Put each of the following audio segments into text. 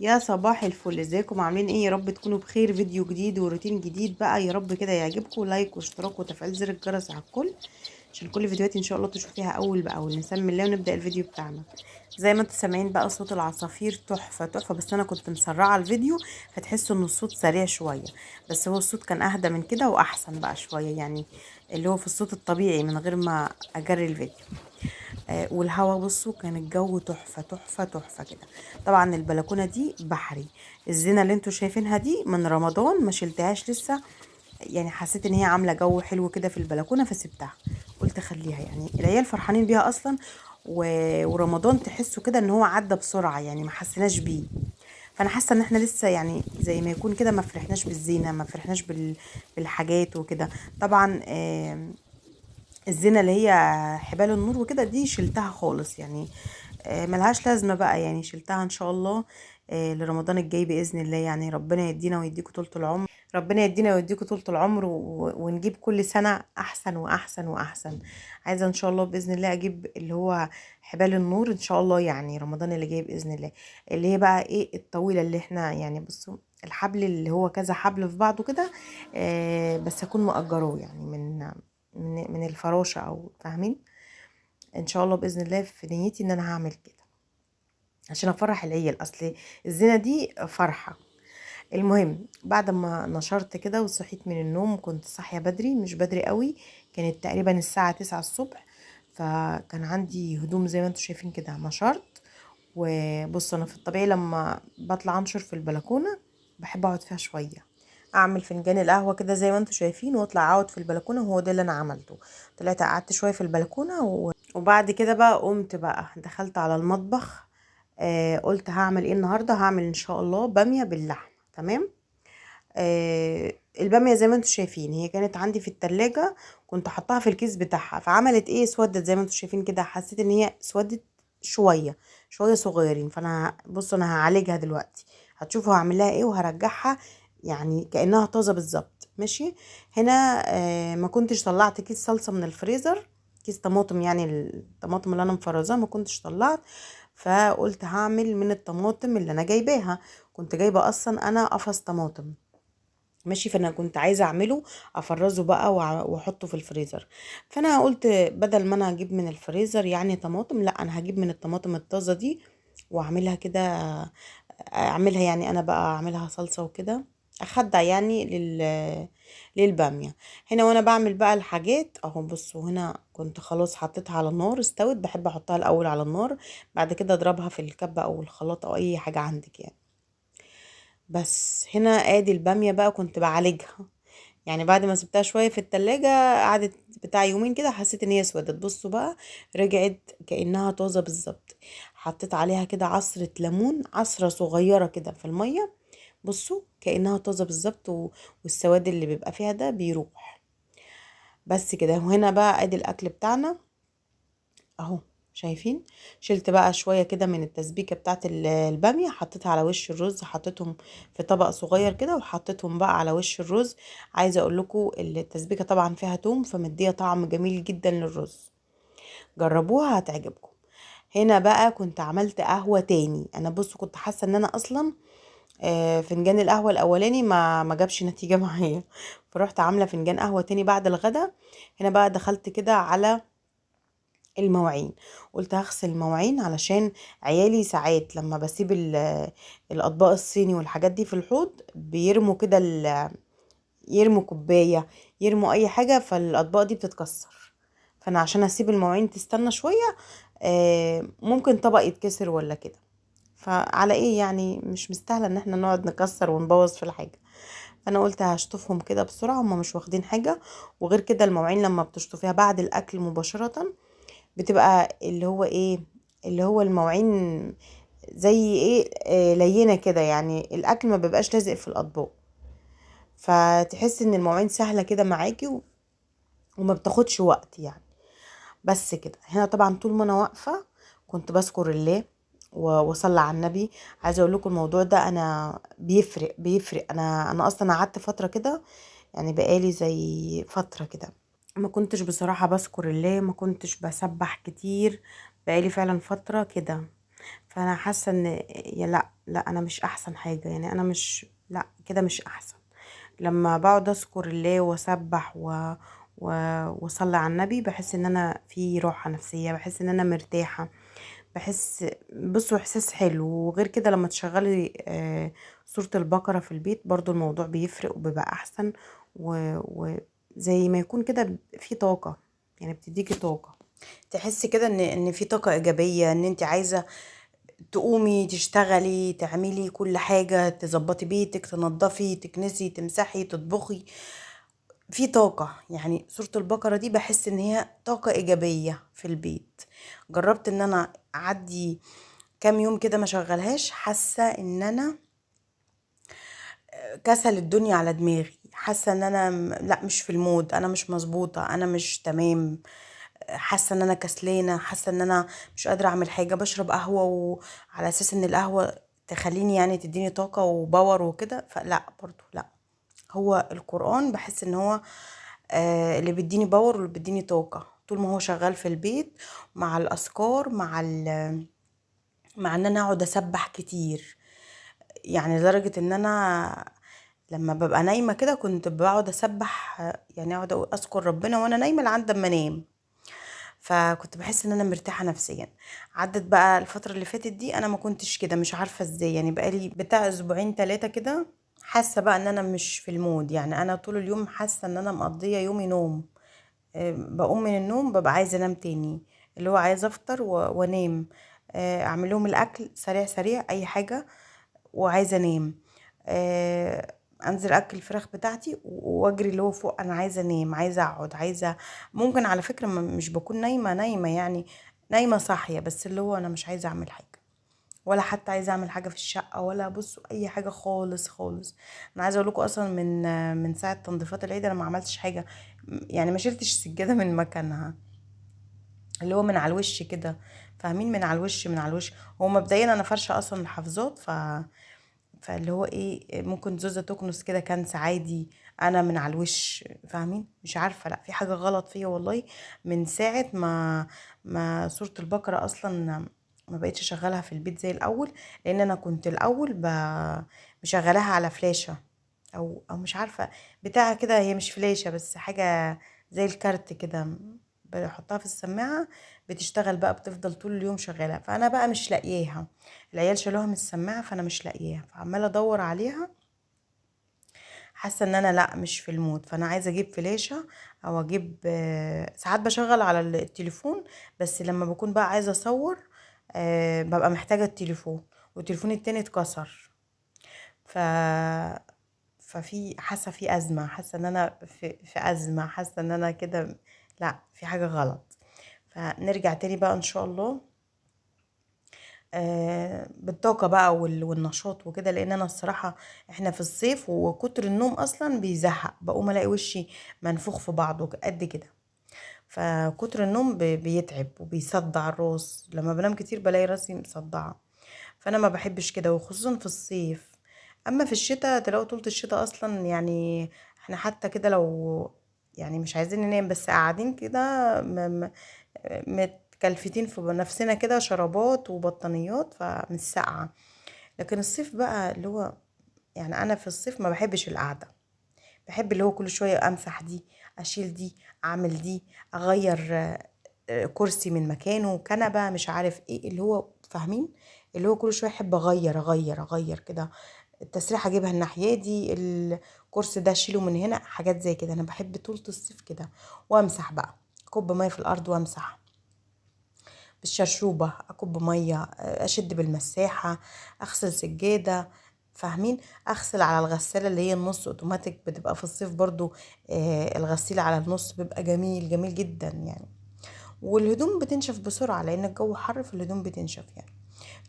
يا صباح الفل، ازيكم عاملين ايه؟ يا رب تكونوا بخير. فيديو جديد وروتين جديد بقى، يا رب كده يعجبكم. لايك واشتراك وتفعيل زر الجرس على الكل عشان كل فيديوهاتي ان شاء الله تشوفيها اول باول. نسمي الله ونبدا الفيديو بتاعنا. زي ما انتم سامعين بقى صوت العصافير تحفه تحفه، بس انا كنت مسرعه الفيديو فتحسوا ان الصوت سريع شويه، بس هو الصوت كان اهدى من كده واحسن بقى شويه، يعني اللي هو في الصوت الطبيعي من غير ما اجري الفيديو. والهوا بصوا كان الجو تحفة تحفة تحفة كده. طبعا البلكونة دي بحري. الزينة اللي انتوا شايفينها دي من رمضان، ما شلتهاش لسه، يعني حسيت ان هي عاملة جو حلو كده في البلكونة فسبتها. قلت خليها، يعني العيال فرحانين بيها اصلا. ورمضان تحسوا كده ان هو عدى بسرعة، يعني ما حسيناش بيه. فانا حاسه ان احنا لسه يعني زي ما يكون كده ما فرحناش بالزينه، ما فرحناش بالحاجات وكده. طبعا الزينة اللي هي حبال النور وكده دي شلتها خالص، يعني ملهاش لازمة بقى، يعني شلتها ان شاء الله لرمضان الجاي بإذن الله. يعني ربنا يدينا ويديكوا طولة العمر، ربنا يدينا ويديكوا طولة العمر ونجيب كل سنة أحسن وأحسن وأحسن. عايزة ان شاء الله بإذن الله أجيب اللي هو حبال النور ان شاء الله، يعني رمضان اللي جاي بإذن الله. اللي هي بقى ايه الطويلة اللي احنا يعني بصوا، الحبل اللي هو كذا حبل في بعضه كده. بس اكون مأجروه يعني من الفراشة، او فاهمين. ان شاء الله باذن الله في نيتي ان انا هعمل كده عشان افرح العيال، اصل الزينه دي فرحه. المهم بعد ما نشرت كده وصحيت من النوم، كنت صاحيه بدري مش بدري قوي، كانت تقريبا الساعه 9 الصبح. فكان عندي هدوم زي ما انتم شايفين كده نشرت. وبص انا في الطبيعي لما بطلع انشر في البلكونه بحب اقعد فيها شويه، اعمل فنجان القهوه كده زي ما انتم شايفين واطلع اقعد في البلكونه، وهو ده اللي انا عملته. طلعت قعدت شويه في البلكونه وبعد كده بقى قمت بقى دخلت على المطبخ. قلت هعمل ايه النهارده؟ هعمل ان شاء الله باميه باللحمه. تمام. الباميه زي ما انتم شايفين هي كانت عندي في التلاجة، كنت حطها في الكيس بتاعها، فعملت ايه؟ اسودت زي ما انتم شايفين كده، حسيت ان هي اسودت شويه شويه صغيرين. فانا بصوا انا هعالجها دلوقتي، هتشوفوا هعمل لها ايه وهرجعها يعني كانها طازه بالظبط. ماشي. هنا ما كنتش طلعت كيس صلصه من الفريزر، كيس طماطم، يعني الطماطم اللي انا مفرزاها ما كنتش طلعت. فقلت هعمل من الطماطم اللي انا جايباها، كنت جايبه اصلا انا قفص طماطم. ماشي. فانا كنت عايزه اعمله افرزه بقى واحطه في الفريزر. فانا قلت بدل ما انا اجيب من الفريزر يعني طماطم، لا انا هجيب من الطماطم الطازه دي واعملها كده. اعملها يعني انا بقى اعملها صلصه وكده، اخدع يعني للباميه. هنا وانا بعمل بقى الحاجات اهو، بصوا هنا كنت خلاص حطيتها على النار استوت. بحب احطها الاول على النار، بعد كده اضربها في الكبه او الخلاط او اي حاجه عندك يعني. بس هنا ادي البامية بقى كنت بعالجها، يعني بعد ما سبتها شوية في التلاجة قعدت بتاع يومين كده، حسيت ان هي اسودت. بصوا بقى رجعت كأنها طازة بالظبط. حطيت عليها كده عصرة ليمون، عصرة صغيرة كده في المية، بصوا كأنها طازة بالظبط والسواد اللي بيبقى فيها ده بيروح. بس كده. وهنا بقى ادي الاكل بتاعنا اهو، شايفين. شلت بقى شوية كده من التسبيكة بتاعت البامية، حطيتها على وش الرز، حطيتهم في طبق صغير كده وحطيتهم بقى على وش الرز. عايزة اقول لكم التسبيكة طبعا فيها توم، فمدية طعم جميل جدا للرز. جربوها هتعجبكم. هنا بقى كنت عملت قهوة تاني. انا بصوا كنت حاسة ان انا اصلا فنجان القهوة الاولاني ما جابش نتيجة معايا، فرحت عاملة فنجان قهوة تاني بعد الغدا. هنا بقى دخلت كده على المواعين، قلت هغسل المواعين علشان عيالي ساعات لما بسيب الاطباق الصيني والحاجات دي في الحوض بيرموا كده يرموا كوبايه، يرموا اي حاجه، فالاطباق دي بتتكسر. فانا عشان اسيب المواعين تستنى شويه ممكن طبق يتكسر ولا كده، فعلى ايه يعني؟ مش مستاهله ان احنا نقعد نكسر ونبوظ في الحاجه. فانا قلت هشطفهم كده بسرعه، هما مش واخدين حاجه. وغير كده المواعين لما بتشطفيها بعد الاكل مباشره بتبقى اللي هو ايه، اللي هو المواعين زي ايه لينة كده، يعني الاكل ما بيبقاش لازق في الاطباق، فتحس ان المواعين سهلة كده معاكي وما بتاخدش وقت يعني. بس كده. هنا طبعا طول ما انا واقفة كنت بذكر الله وصلى على النبي. عايزه اقول لكم الموضوع ده انا بيفرق. انا اصلا قعدت فتره كده، يعني بقالي زي فتره كده ما كنتش بصراحه بذكر الله، ما كنتش بسبح كتير، بقالي فعلا فتره كده. فانا حاسه ان يا لا لا انا مش احسن حاجه، يعني انا مش، لا كده مش احسن. لما بقعد اذكر الله واسبح و... واصلي على النبي، بحس ان انا في راحه نفسيه، بحس ان انا مرتاحه، بحس، بصوا احساس حلو. وغير كده لما تشغلي سورة البقرة في البيت برضو الموضوع بيفرق وبيبقى احسن، وزي ما يكون كده في طاقة، يعني بتديكي طاقة، تحسي كده ان في طاقة ايجابية، ان انت عايزة تقومي تشتغلي تعملي كل حاجة، تظبطي بيتك، تنظفي، تكنسي، تمسحي، تطبخي، في طاقة. يعني سورة البقرة دي بحس ان هي طاقة ايجابية في البيت. جربت ان انا اعدي كام يوم كده ما شغلهاش، حاسة ان انا كسل الدنيا على دماغي، حاسة ان انا لا مش في المود، انا مش مظبوطة، انا مش تمام، حاسة ان انا كسلانة، حاسة ان انا مش قادرة اعمل حاجة. بشرب قهوة وعلى اساس ان القهوة تخليني يعني تديني طاقة وباور وكده، فلا برضو لا. هو القرآن بحس ان هو اللي بيديني باور واللي بيديني طاقة طول ما هو شغال في البيت، مع الأذكار، مع ان انا اقعد اسبح كتير. يعني لدرجة ان انا لما ببقى نايمة كده كنت بقعد اسبح، يعني اقعد اذكر ربنا وانا نايمة لحد ما انام. فكنت بحس ان انا مرتاحة نفسيا. عدت بقى الفترة اللي فاتت دي انا ما كنتش كده، مش عارفة ازاي، يعني بقالي بتاع اسبوعين 3 كده حاسة بقى ان انا مش في المود. يعني انا طول اليوم حاسة ان انا مقضية يومي نوم. بقوم من النوم ببقى عايزة انام تاني، اللي هو عايزة افطر وانام، اعمل لهم الاكل سريع سريع اي حاجة وعايزة انام، انزل اكل الفراخ بتاعتي واجري اللي هو فوق، انا عايزة انام، عايزة اقعد، عايزة. ممكن على فكرة مش بكون نايمة نايمة يعني، نايمة صاحية، بس اللي هو انا مش عايزة اعمل حاجة، ولا حتى عايزه اعمل حاجه في الشقه، ولا بصوا اي حاجه خالص خالص. انا عايزه اقول لكم اصلا من ساعه تنظيفات العيد انا ما عملتش حاجه، يعني ما شلتش السجاده من مكانها، اللي هو من على الوش كده، فاهمين، من على الوش من على الوش. هو مبدئيا انا فرشه اصلا الحافظات، فاللي هو ايه، ممكن زوزة تكنس كده كنس عادي، انا من على الوش، فاهمين. مش عارفه، لا في حاجه غلط فيا والله. من ساعه ما سوره البقره اصلا ما بقيتش اشغلها في البيت زي الاول، لان انا كنت الاول مشغلاها على فلاشه، او مش عارفه بتاعه كده، هي مش فلاشه بس حاجه زي الكارت كده، بحطها في السماعه بتشتغل بقى، بتفضل طول اليوم شغاله. فانا بقى مش لاقياها، العيال شالوها من السماعه، فانا مش لاقياها، فعماله ادور عليها. حاسه ان انا لا مش في المود، فانا عايزه اجيب فلاشه، او اجيب ساعات بشغل على التليفون، بس لما بكون بقى عايزه اصور ببقى محتاجه التليفون، والتليفون التاني اتكسر. ف ففي حاسه في ازمه، حاسه ان انا في ازمه، حاسه ان انا كده لا في حاجه غلط. فنرجع تاني بقى ان شاء الله بالطاقة بقى والنشاط وكده، لان انا الصراحة احنا في الصيف وكتر النوم اصلا بيزهق، بقوم الاقي وشي منفوخ في بعضه قد كده. فكتر النوم بيتعب وبيصدع الراس، لما بنام كتير بلاقي راسي مصدعة، فانا ما بحبش كده، وخصوصا في الصيف. اما في الشتاء تلاقوا طولة الشتاء اصلا يعني احنا حتى كده لو يعني مش عايزين ننام بس قاعدين كده متكلفتين في نفسنا كده شرابات وبطانيات، فمش ساقعة. لكن الصيف بقى اللي هو يعني انا في الصيف ما بحبش القعدة، بحب اللي هو كل شوية امسح دي، اشيل دي، اعمل دي، اغير كرسي من مكانه، كنبة، مش عارف ايه اللي هو، فاهمين، اللي هو كل شوية احب اغير كده، التسريحة اجيبها الناحية دي، الكرسي ده اشيله من هنا، حاجات زي كده. انا بحب طولة الصيف كده، وامسح بقى، كوب مية في الارض وامسح بالشرشوبة، اكب مية، اشد بالمساحة، اغسل سجادة، فاهمين، اغسل على الغسالة اللي هي النص اوتوماتيك، بتبقى في الصيف برضو الغسيل على النص بيبقى جميل جميل جدا يعني. والهدوم بتنشف بسرعة لان الجو حر، في الهدوم بتنشف يعني.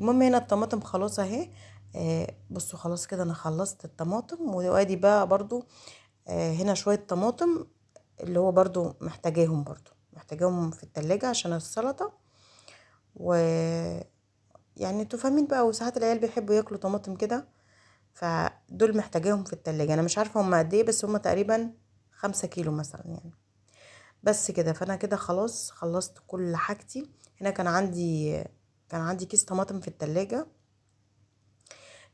المهم هنا الطماطم خلاص اهي، بصوا خلاص كده انا خلصت الطماطم، وادي بقى برضو هنا شوية طماطم اللي هو برضو محتاجاهم في التلاجة عشان السلطة. و يعني انتوا فاهمين بقى، وساعات العيال بيحبوا ياكلوا طماطم كده، فدول محتاجاهم في التلاجة. انا مش عارفة هم قد ايه، بس هم تقريبا 5 كيلو مثلا يعني. بس كده، فانا كده خلاص خلصت كل حاجتي. هنا كان عندي كان عندي كيس طماطم في التلاجة،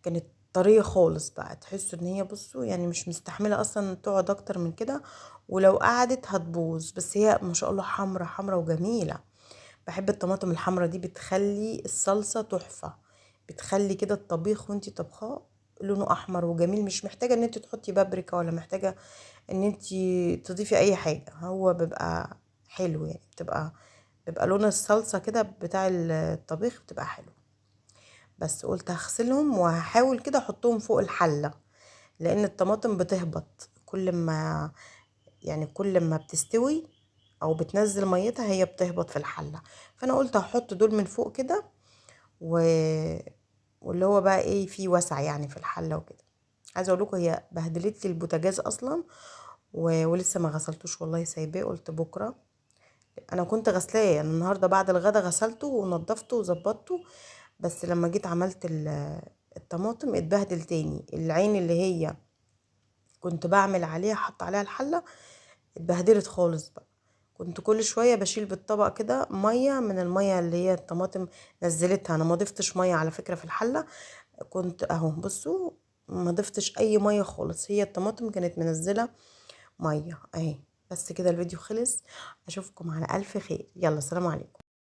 كانت طرية خالص بقى، تحسوا ان هي بصوا يعني مش مستحملة اصلا تقعد اكتر من كده، ولو قعدت هتبوظ. بس هي ما شاء الله حمرة حمرة وجميلة. بحب الطماطم الحمرة دي، بتخلي الصلصة تحفة، بتخلي كده الطبيخ وانتي طبخاه لونه احمر وجميل. مش محتاجة ان انتي تحطي بابريكا، ولا محتاجة ان انتي تضيفي اي حاجة، هو بيبقى حلو يعني. بيبقى لون الصلصة كده بتاع الطبيخ بتبقى حلو. بس قلت هغسلهم وهحاول كده احطهم فوق الحلة، لان الطماطم بتهبط كل ما بتستوي او بتنزل ميتها هي بتهبط في الحلة. فانا قلت هحط دول من فوق كده و... واللي هو بقى ايه فيه وسع يعني في الحلة وكده. عايزه اقول لكم هي بهدلت لي البوتاجاز اصلا، ولسه ما غسلتوش والله، سايباه قلت بكره. انا كنت غسلاه يعني النهارده بعد الغدا، غسلته ونضفته وظبطته. بس لما جيت عملت الطماطم اتبهدل تاني. العين اللي هي كنت بعمل عليها حط عليها الحلة اتبهدلت خالص بقى. كنت كل شوية بشيل بالطبق كده مية من المية اللي هي الطماطم نزلتها. انا ما ضفتش مية على فكرة في الحلة، كنت اهو بصوا ما ضفتش اي مية خالص، هي الطماطم كانت منزلة مية اهي. بس كده الفيديو خلص، اشوفكم على الف خير، يلا سلام عليكم.